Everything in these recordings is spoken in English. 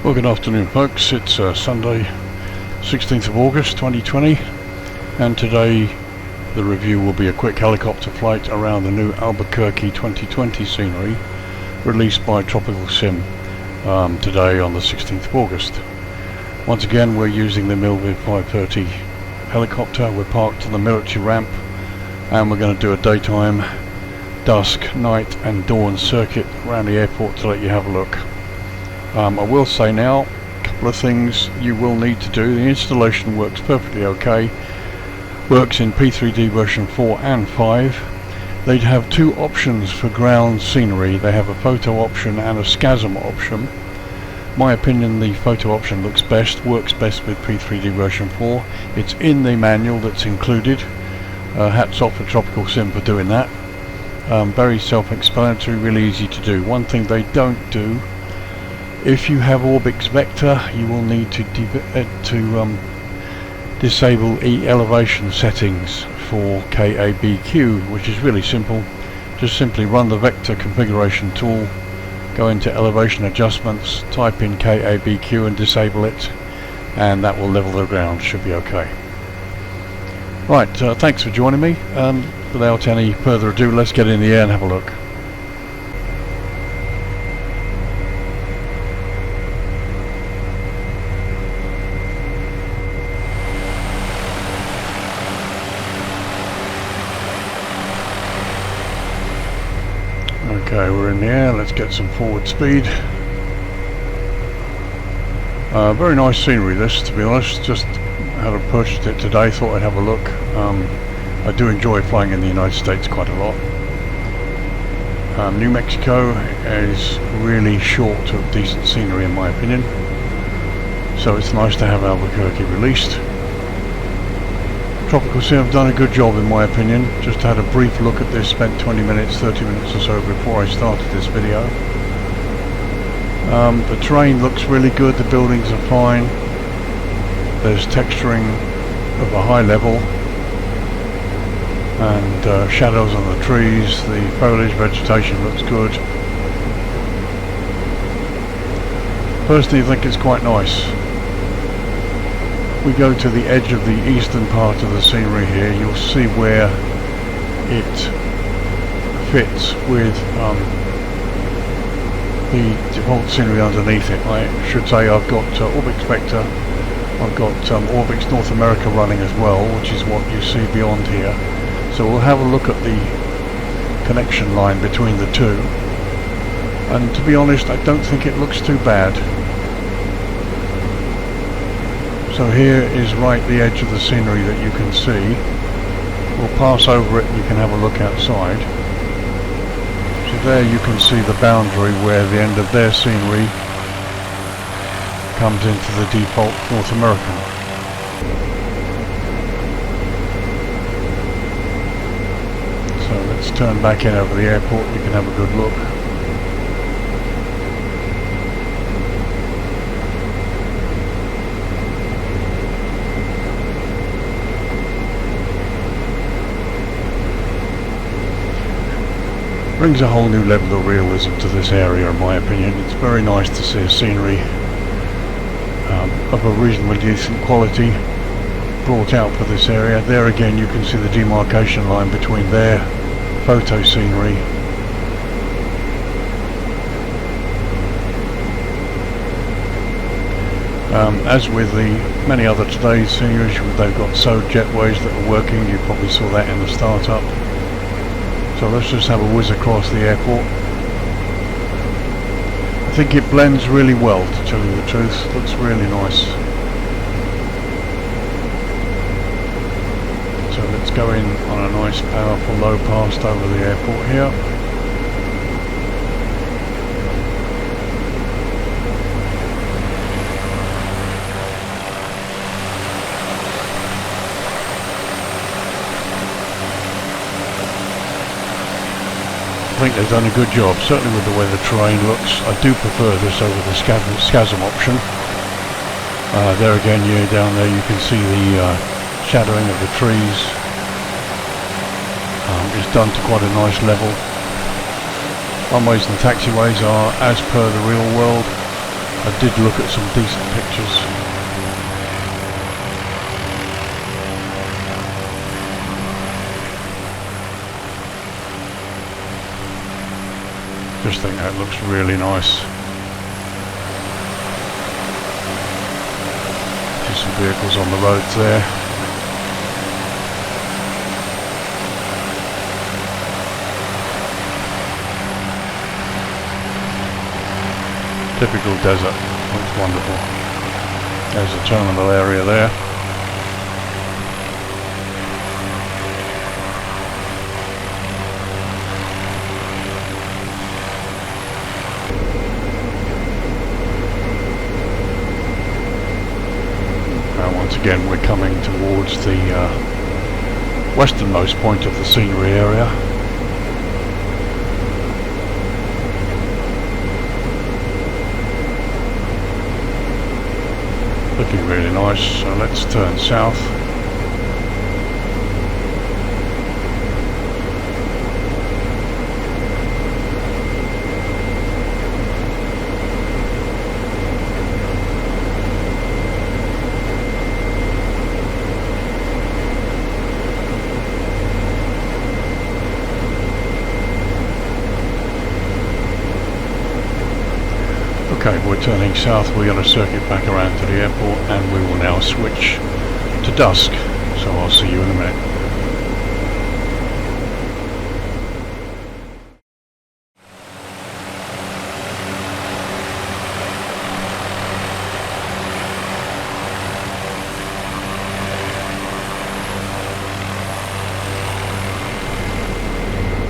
Well, good afternoon folks, it's Sunday 16th of August 2020 and today the review will be a quick helicopter flight around the new Albuquerque 2020 scenery released by TropicalSim today on the 16th of August. Once again we're using the Milvin 530 helicopter. We're parked on the military ramp and we're going to do a daytime, dusk, night and dawn circuit around the airport to let you have a look. I will say now, a couple of things you will need to do. The installation works perfectly okay, works in P3D version 4 and 5. They have two options for ground scenery. They have a photo option and a SCASM option. My opinion, the photo option looks best, works best with P3D version 4. It's in the manual that's included. Hats off to TropicalSim for doing that. Very self-explanatory, really easy to do. One thing they don't do, if you have Orbix Vector, you will need to disable elevation settings for KABQ, which is really simple. Just simply run the vector configuration tool, go into elevation adjustments, type in KABQ and disable it, and that will level the ground. Should be okay. Right, thanks for joining me. Without any further ado, let's get in the air and have a look. Okay, we're in the air, let's get some forward speed. Very nice scenery this, to be honest. Just had purchased it today, thought I'd have a look. I do enjoy flying in the United States quite a lot. New Mexico is really short of decent scenery in my opinion, so it's nice to have Albuquerque released. TropicalSim have done a good job in my opinion. Just had a brief look at this, spent 20 minutes, 30 minutes or so before I started this video. The terrain looks really good, the buildings are fine. There's texturing of a high level and shadows on the trees. The foliage vegetation looks good. Personally I think it's quite nice. We go to the edge of the eastern part of the scenery here, you'll see where it fits with the default scenery underneath it. I should say I've got Orbix Vector, I've got Orbix North America running as well, which is what you see beyond here. So we'll have a look at the connection line between the two, and to be honest I don't think it looks too bad. So here is right the edge of the scenery that you can see. We'll pass over it and you can have a look outside. So there you can see the boundary where the end of their scenery comes into the default North American. So let's turn back in over the airport, you can have a good look. Brings a whole new level of realism to this area in my opinion. It's very nice to see a scenery of a reasonably decent quality brought out for this area. There again you can see the demarcation line between their photo scenery as with the many other today's sceneries, they've got SOD jetways that are working. You probably saw that in the startup. So let's just have a whiz across the airport. I think it blends really well, to tell you the truth. Looks really nice. So let's go in on a nice powerful low pass over the airport here. I think they've done a good job, certainly with the way the terrain looks. I do prefer this over the SCASM option. There again, down there you can see the shadowing of the trees. It's done to quite a nice level. Runways and taxiways are as per the real world. I did look at some decent pictures. Just think that looks really nice. Just some vehicles on the roads there. Typical desert, looks wonderful. There's a terminal area there. And once again we're coming towards the westernmost point of the scenery area. Looking really nice, so let's turn south. Okay, we're turning south. We're going to circuit back around to the airport and we will now switch to dusk. So I'll see you in a minute.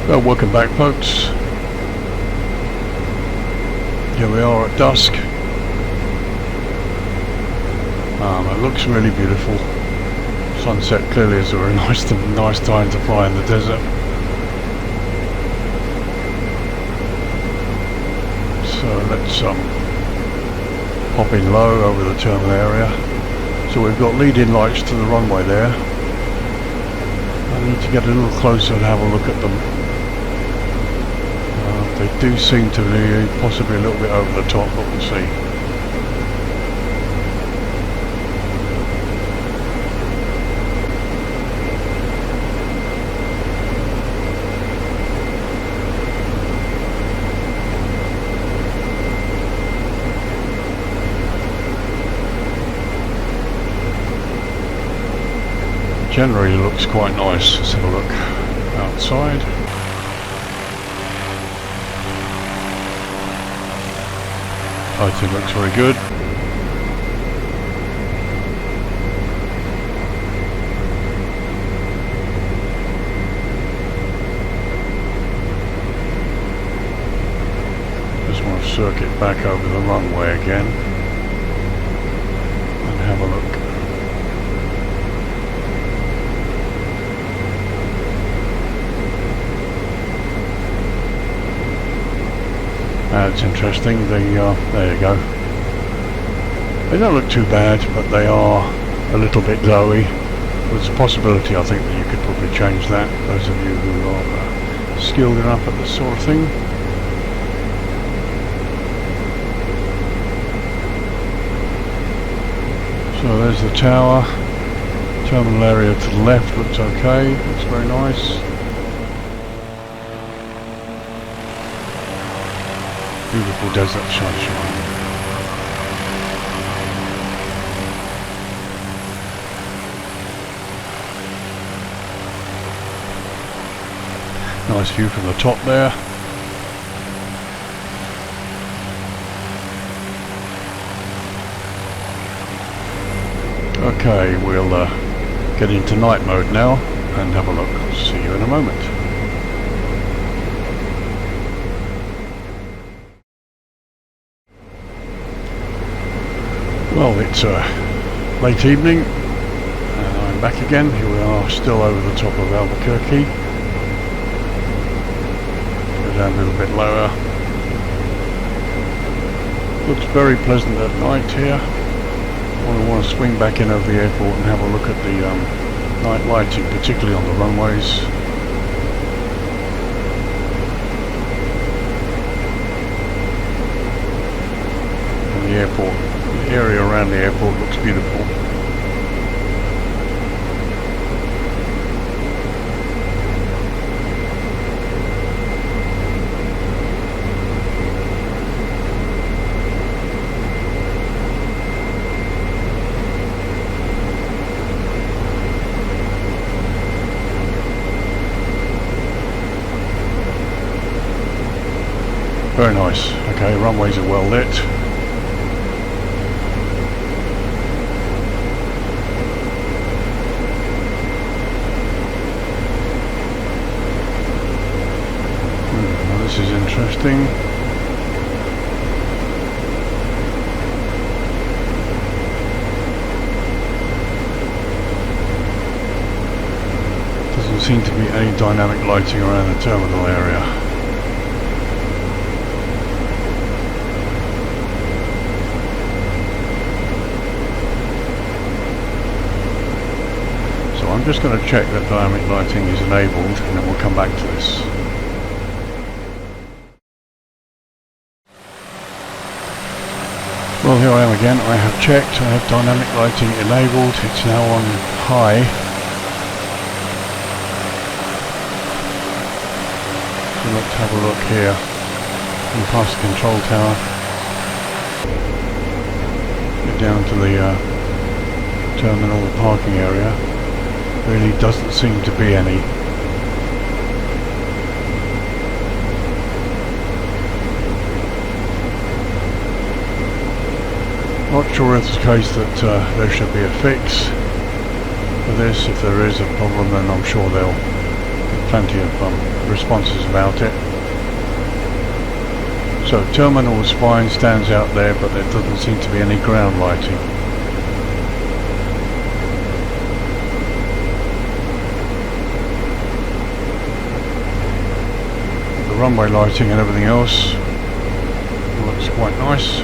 Well, welcome back, folks. Here we are at dusk. It looks really beautiful. Sunset clearly is a very nice time to fly in the desert. So let's pop in low over the terminal area. So we've got lead-in lights to the runway there. I need to get a little closer and have a look at them. They do seem to be possibly a little bit over the top, but we'll see. Generally looks quite nice. Let's have a look outside. Lighting looks very good. Just want to circuit back over the runway again and have a look. That's interesting. There you go. They don't look too bad, but they are a little bit glowy. There's a possibility, I think, that you could probably change that, those of you who are skilled enough at this sort of thing. So there's the tower. Terminal area to the left looks okay, looks very nice. Beautiful desert sunshine. Nice view from the top there. Okay, we'll get into night mode now and have a look. I'll see you in a moment. Well, it's late evening and I'm back again. Here we are, still over the top of Albuquerque. Go down a little bit lower. Looks very pleasant at night here. I want to swing back in over the airport and have a look at the night lighting, particularly on the runways. the airport. The area around the airport looks beautiful. Very nice. Okay, runways are well lit. Well, this is interesting. Doesn't seem to be any dynamic lighting around the terminal area. I'm just going to check that dynamic lighting is enabled and then we'll come back to this. Well, here I am again. I have checked. I have dynamic lighting enabled. It's now on high. So let's have a look here. And past the control tower. Get down to the terminal, the parking area. Really doesn't seem to be any. Not sure if it's the case that there should be a fix for this. If there is a problem, then I'm sure there'll be plenty of responses about it. So terminal spine stands out there, but there doesn't seem to be any ground lighting. Runway lighting and everything else looks quite nice.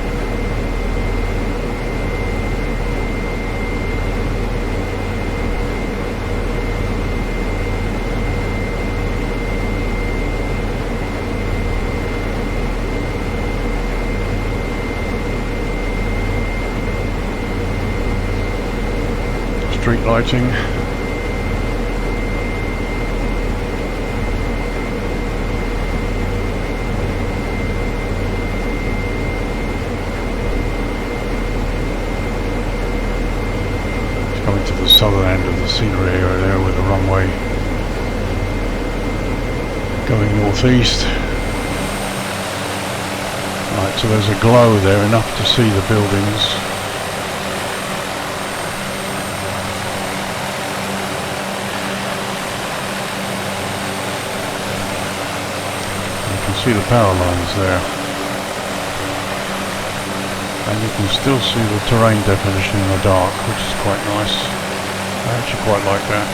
Street lighting. Coming to the southern end of the scenery area there with the runway going northeast. Right, so there's a glow there, enough to see the buildings. You can see the power lines there. And you can still see the terrain definition in the dark, which is quite nice. I actually quite like that.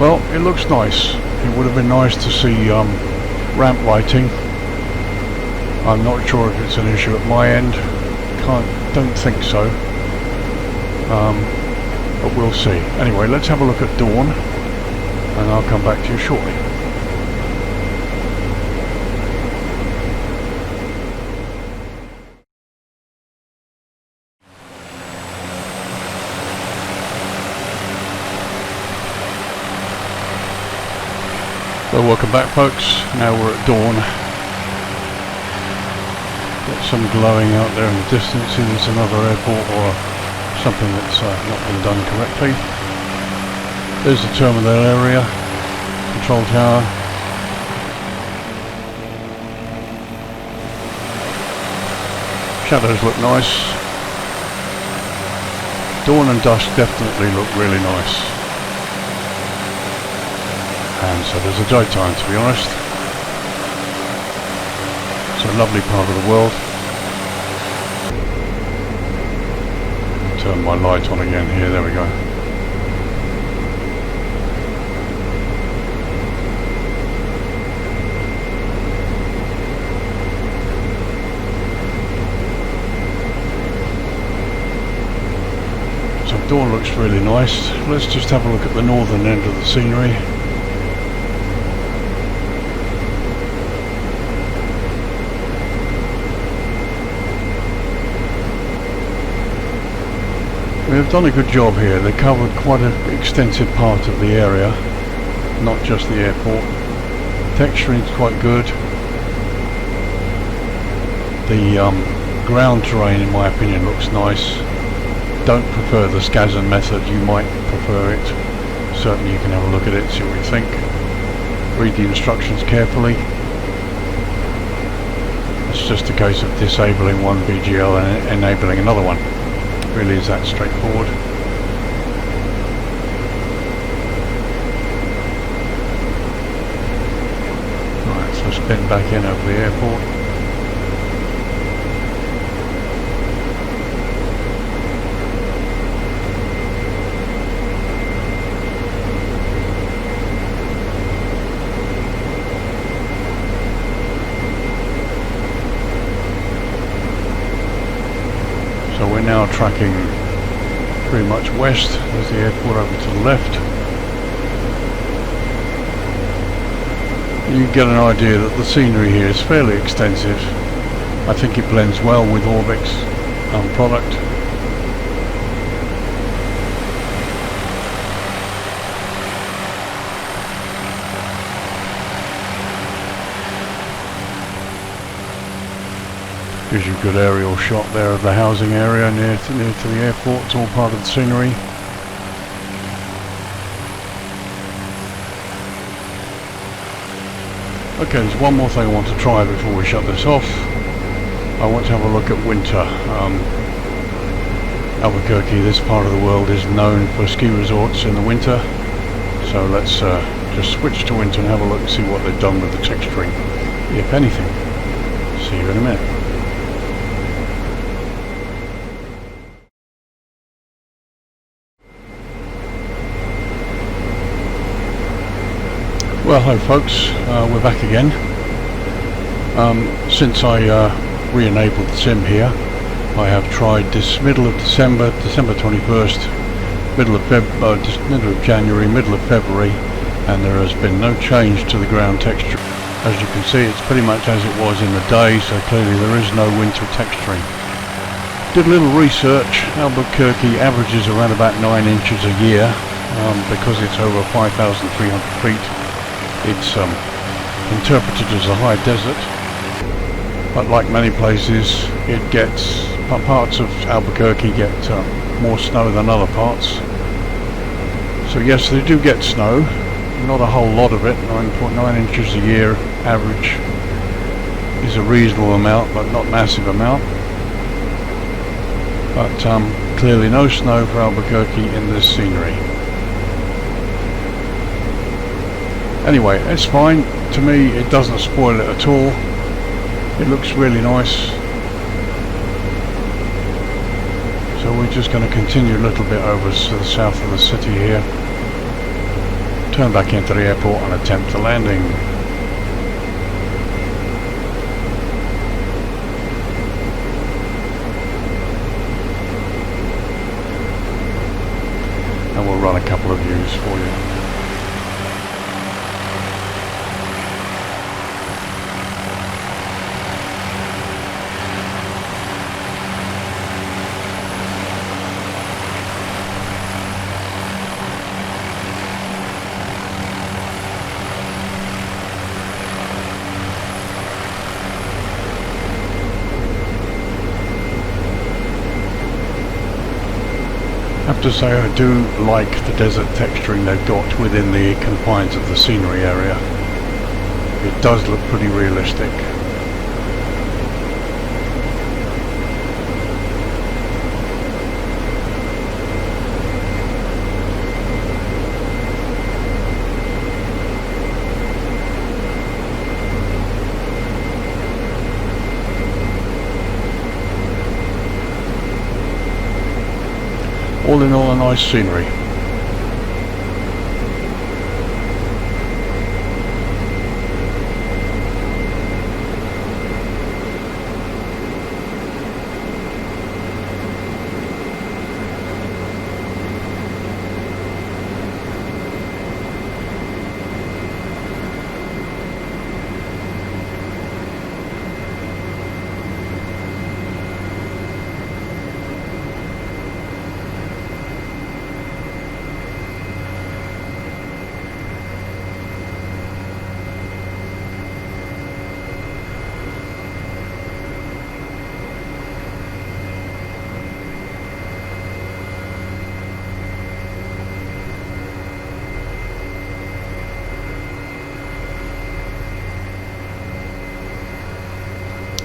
Well, it looks nice. It would have been nice to see ramp lighting. I'm not sure if it's an issue at my end. Don't think so. But we'll see. Anyway, let's have a look at dawn, and I'll come back to you shortly. Well, welcome back folks. Now we're at dawn. Got some glowing out there in the distance. See, there's another airport or something that's not been done correctly. There's the terminal area, control tower. Shadows look nice. Dawn and dusk definitely look really nice. And so there's a daytime, to be honest. It's a lovely part of the world. Turn my light on again here, there we go. So dawn looks really nice. Let's just have a look at the northern end of the scenery. They've done a good job here. They covered quite an extensive part of the area, not just the airport. Texturing's quite good. The ground terrain, in my opinion, looks nice. Don't prefer the SCASM method. You might prefer it. Certainly you can have a look at it, see what you think. Read the instructions carefully. It's just a case of disabling one VGL and enabling another one. It really is that straightforward. Right, so spin back in over the airport. So we're now tracking pretty much west. There's the airport over to the left. You get an idea that the scenery here is fairly extensive. I think it blends well with Orbic's product. Gives you a good aerial shot there of the housing area near to the airport. It's all part of the scenery. Okay, there's one more thing I want to try before we shut this off. I want to have a look at winter. Albuquerque, this part of the world, is known for ski resorts in the winter. So let's just switch to winter and have a look and see what they've done with the texturing, if anything. See you in a minute. Well, hello folks, we're back again. Since I re-enabled the sim here, I have tried this middle of December 21st, middle of January, middle of February, and there has been no change to the ground texture. As you can see, it's pretty much as it was in the day, so clearly there is no winter texturing. Did a little research. Albuquerque averages around about 9 inches a year, because it's over 5,300 feet. It's interpreted as a high desert, but like many places, it gets parts of Albuquerque get more snow than other parts. So yes, they do get snow, not a whole lot of it. 9.9 inches a year average is a reasonable amount, but not massive amount. But clearly no snow for Albuquerque in this scenery. Anyway, it's fine. To me, it doesn't spoil it at all. It looks really nice. So we're just going to continue a little bit over to the south of the city here. Turn back into the airport and attempt the landing. And we'll run a couple of views for you. I have to say I do like the desert texturing they've got within the confines of the scenery area. It does look pretty realistic. All in all, a nice scenery.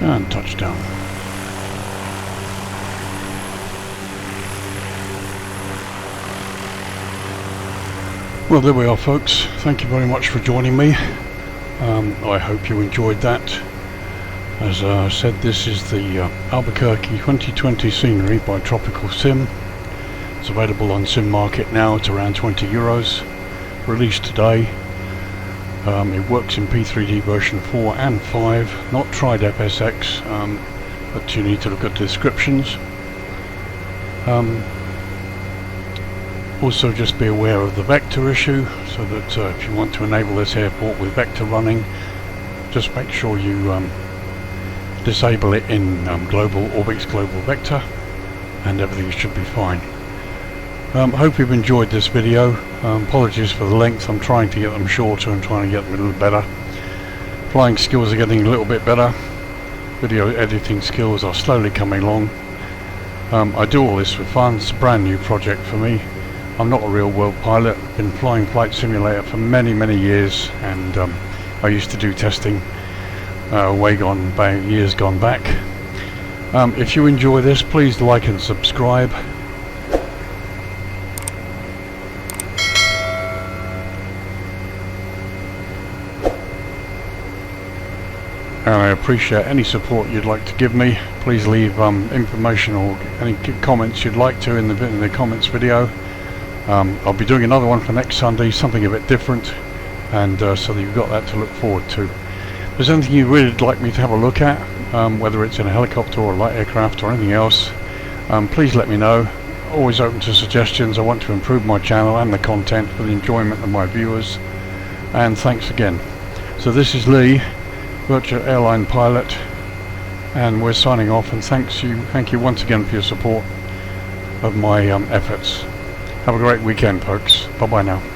And touchdown. Well, there we are, folks. Thank you very much for joining me. I hope you enjoyed that. As I said, this is the Albuquerque 2020 scenery by TropicalSim. It's available on Sim Market now at around €20. Released today. It works in P3D version 4 and 5. Not tried FSX, but you need to look at the descriptions. Also, just be aware of the vector issue, so that if you want to enable this airport with vector running, just make sure you disable it in Orbix Global Vector, and everything should be fine. Hope you've enjoyed this video. Apologies for the length. I'm trying to get them shorter and trying to get them a little better. Flying skills are getting a little bit better. Video editing skills are slowly coming along. I do all this for fun. It's a brand new project for me. I'm not a real world pilot. I've been flying Flight Simulator for many years, and I used to do testing years gone back. If you enjoy this, please like and subscribe. And I appreciate any support you'd like to give me. Please leave information or any comments you'd like to in the comments video. I'll be doing another one for next Sunday, something a bit different, and so that you've got that to look forward to. If there's anything you really would like me to have a look at, whether it's in a helicopter or a light aircraft or anything else, please let me know. Always open to suggestions. I want to improve my channel and the content for the enjoyment of my viewers. And thanks again. So this is Lee, Virtual Airline Pilot, and we're signing off, and thank you once again for your support of my efforts. Have a great weekend, folks. Bye bye now.